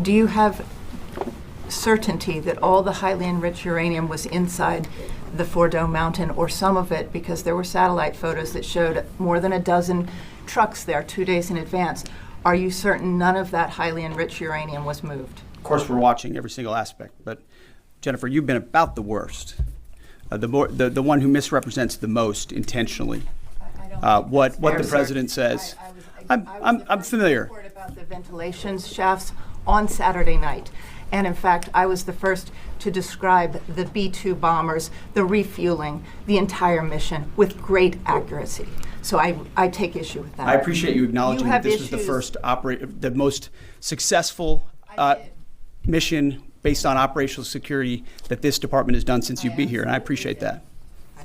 Do you have certainty that all the highly enriched uranium was inside the Fordo Mountain, or some of it, because there were satellite photos that showed more than a dozen trucks there 2 days in advance? Are you certain none of that highly enriched uranium was moved? Of course, we're watching every single aspect, but Jennifer, you've been about the worst, the one who misrepresents the most intentionally. What the president says. I'm familiar. Report about the ventilation shafts on Saturday night. And in fact, I was the first to describe the B-2 bombers, the refueling, the entire mission with great accuracy. So I take issue with that. I appreciate you acknowledging that this was the first the most successful mission based on operational security that this department has done since you've been here, and I appreciate that.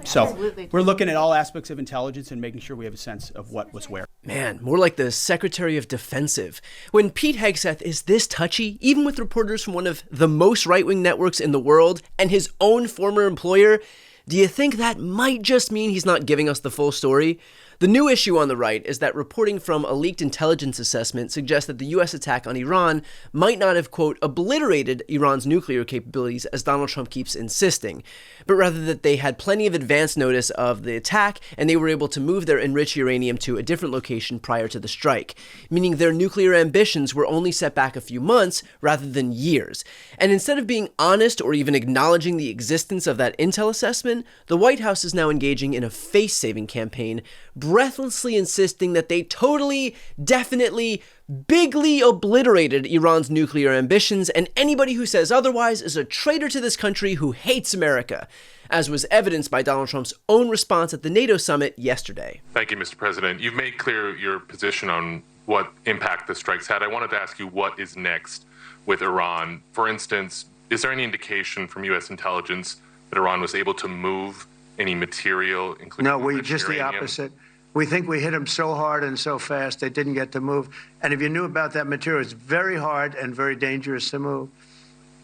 So we're looking at all aspects of intelligence and making sure we have a sense of what was where. Man, more like the Secretary of Defensive. When Pete Hegseth is this touchy, even with reporters from one of the most right-wing networks in the world and his own former employer, do you think that might just mean he's not giving us the full story? The new issue on the right is that reporting from a leaked intelligence assessment suggests that the U.S. attack on Iran might not have, quote, obliterated Iran's nuclear capabilities, as Donald Trump keeps insisting, but rather that they had plenty of advance notice of the attack and they were able to move their enriched uranium to a different location prior to the strike, meaning their nuclear ambitions were only set back a few months rather than years. And instead of being honest or even acknowledging the existence of that intel assessment, the White House is now engaging in a face-saving campaign, breathlessly insisting that they totally, definitely, bigly obliterated Iran's nuclear ambitions, and anybody who says otherwise is a traitor to this country who hates America, as was evidenced by Donald Trump's own response at the NATO summit yesterday. Thank you, Mr. President. You've made clear your position on what impact the strikes had. I wanted to ask you what is next with Iran. For instance, is there any indication from U.S. intelligence that Iran was able to move any material, including just uranium? The opposite. We think we hit them so hard and so fast they didn't get to move. And if you knew about that material, it's very hard and very dangerous to move.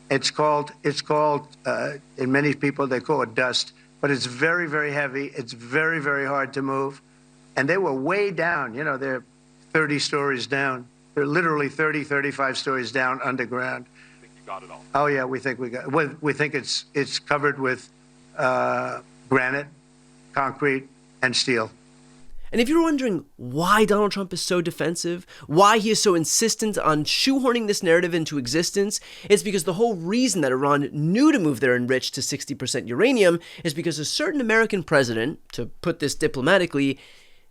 It's called, in many people, they call it dust, but it's very, very heavy. It's very, very hard to move. And they were way down. You know, they're 30 stories down. They're literally 30, 35 stories down underground. I think you got it all. Oh, yeah, we think we think it's covered with granite, concrete, and steel. And if you're wondering why Donald Trump is so defensive, why he is so insistent on shoehorning this narrative into existence, it's because the whole reason that Iran knew to move their enriched to 60% uranium is because a certain American president, to put this diplomatically,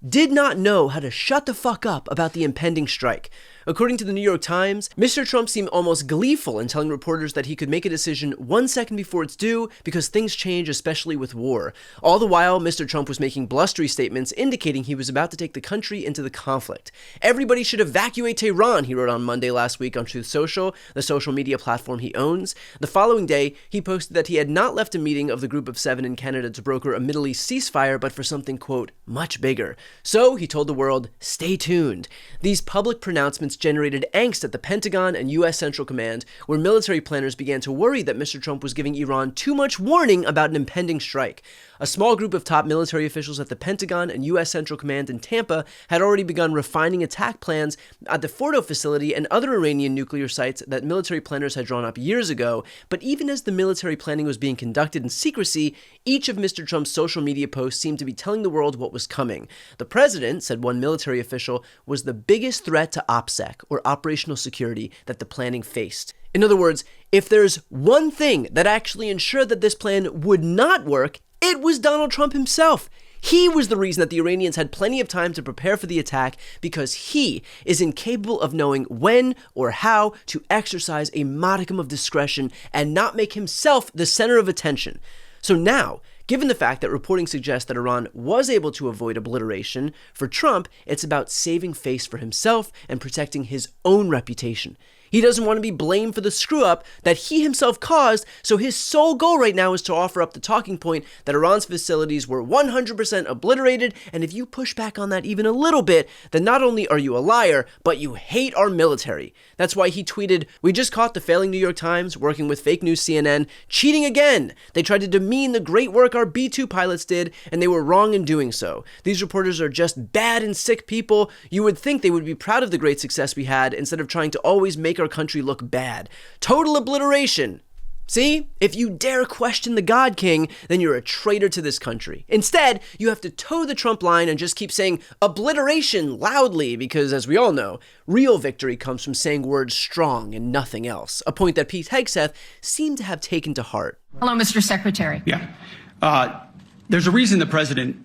did not know how to shut the fuck up about the impending strike. According to the New York Times, Mr. Trump seemed almost gleeful in telling reporters that he could make a decision 1 second before it's due because things change, especially with war. All the while, Mr. Trump was making blustery statements indicating he was about to take the country into the conflict. Everybody should evacuate Tehran, he wrote on Monday last week on Truth Social, the social media platform he owns. The following day, he posted that he had not left a meeting of the Group of Seven in Canada to broker a Middle East ceasefire, but for something, quote, much bigger. So, he told the world, stay tuned. These public pronouncements generated angst at the Pentagon and U.S. Central Command, where military planners began to worry that Mr. Trump was giving Iran too much warning about an impending strike. A small group of top military officials at the Pentagon and U.S. Central Command in Tampa had already begun refining attack plans at the Fordo facility and other Iranian nuclear sites that military planners had drawn up years ago, but even as the military planning was being conducted in secrecy, each of Mr. Trump's social media posts seemed to be telling the world what was coming. The president, said one military official, was the biggest threat to OPSEC, or operational security, that the planning faced. In other words, if there's one thing that actually ensured that this plan would not work, it was Donald Trump himself. He was the reason that the Iranians had plenty of time to prepare for the attack because he is incapable of knowing when or how to exercise a modicum of discretion and not make himself the center of attention. So now, given the fact that reporting suggests that Iran was able to avoid obliteration, for Trump, it's about saving face for himself and protecting his own reputation. He doesn't want to be blamed for the screw-up that he himself caused, so his sole goal right now is to offer up the talking point that Iran's facilities were 100% obliterated, and if you push back on that even a little bit, then not only are you a liar, but you hate our military. That's why he tweeted, "We just caught the failing New York Times, working with fake news CNN, cheating again. They tried to demean the great work our B-2 pilots did, and they were wrong in doing so. These reporters are just bad and sick people. You would think they would be proud of the great success we had, instead of trying to always make our our country look bad. Total obliteration. See? If you dare question the God King, then you're a traitor to this country. Instead, you have to toe the Trump line and just keep saying obliteration loudly because, as we all know, real victory comes from saying words strong and nothing else, a point that Pete Hegseth seemed to have taken to heart. Hello, Mr. Secretary. Yeah. There's a reason the president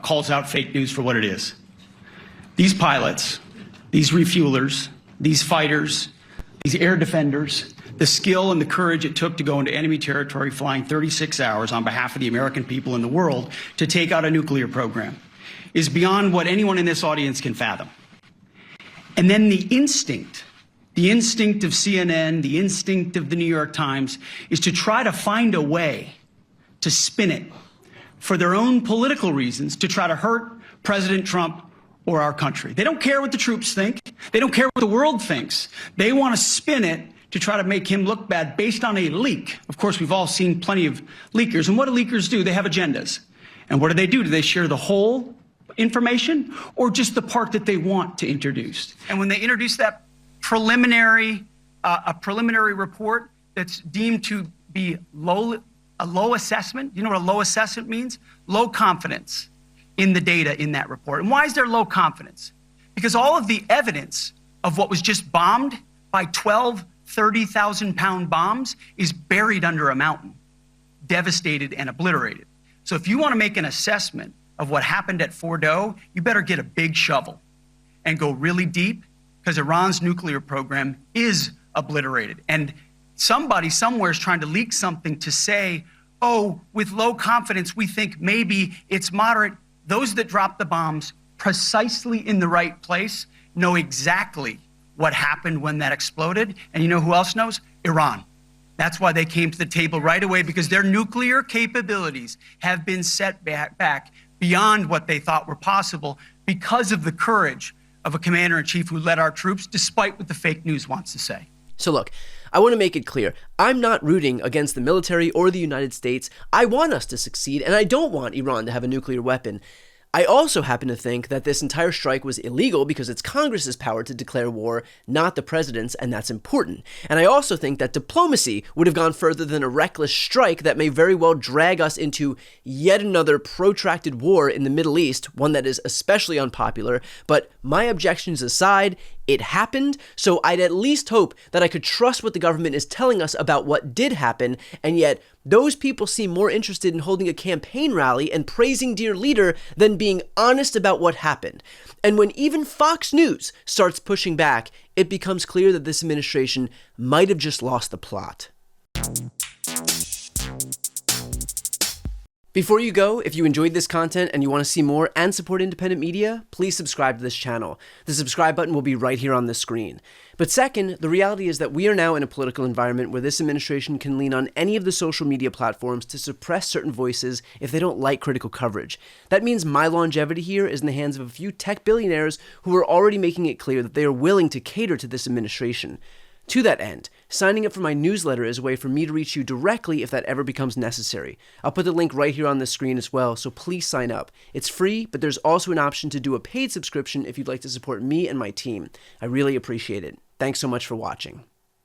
calls out fake news for what it is. These pilots, these refuelers, these fighters, these air defenders, the skill and the courage it took to go into enemy territory flying 36 hours on behalf of the American people and the world to take out a nuclear program is beyond what anyone in this audience can fathom. And then the instinct of CNN, the instinct of the New York Times is to try to find a way to spin it for their own political reasons to try to hurt President Trump or our country. They don't care what the troops think. They don't care what the world thinks. They want to spin it to try to make him look bad based on a leak. Of course, we've all seen plenty of leakers. And what do leakers do? They have agendas. And what do? Do they share the whole information or just the part that they want to introduce? And when they introduce that preliminary report that's deemed to be a low assessment, you know what a low assessment means? Low confidence in the data in that report. And why is there low confidence? Because all of the evidence of what was just bombed by 12 30,000-pound bombs is buried under a mountain, devastated and obliterated. So if you want to make an assessment of what happened at Fordo, you better get a big shovel and go really deep because Iran's nuclear program is obliterated. And somebody somewhere is trying to leak something to say, oh, with low confidence, we think maybe it's moderate. Those that dropped the bombs precisely in the right place know exactly what happened when that exploded. And you know who else knows? Iran. That's why they came to the table right away, because their nuclear capabilities have been set back beyond what they thought were possible because of the courage of a commander-in-chief who led our troops, despite what the fake news wants to say. So look, I want to make it clear, I'm not rooting against the military or the United States. I want us to succeed, and I don't want Iran to have a nuclear weapon. I also happen to think that this entire strike was illegal because it's Congress's power to declare war, not the president's, and that's important. And I also think that diplomacy would have gone further than a reckless strike that may very well drag us into yet another protracted war in the Middle East, one that is especially unpopular. But my objections aside, it happened, so I'd at least hope that I could trust what the government is telling us about what did happen, and yet those people seem more interested in holding a campaign rally and praising dear leader than being honest about what happened. And when even Fox News starts pushing back, it becomes clear that this administration might have just lost the plot. Before you go, if you enjoyed this content and you want to see more and support independent media, please subscribe to this channel. The subscribe button will be right here on the screen. But second, the reality is that we are now in a political environment where this administration can lean on any of the social media platforms to suppress certain voices if they don't like critical coverage. That means my longevity here is in the hands of a few tech billionaires who are already making it clear that they are willing to cater to this administration. To that end, signing up for my newsletter is a way for me to reach you directly if that ever becomes necessary. I'll put the link right here on the screen as well, so please sign up. It's free, but there's also an option to do a paid subscription if you'd like to support me and my team. I really appreciate it. Thanks so much for watching.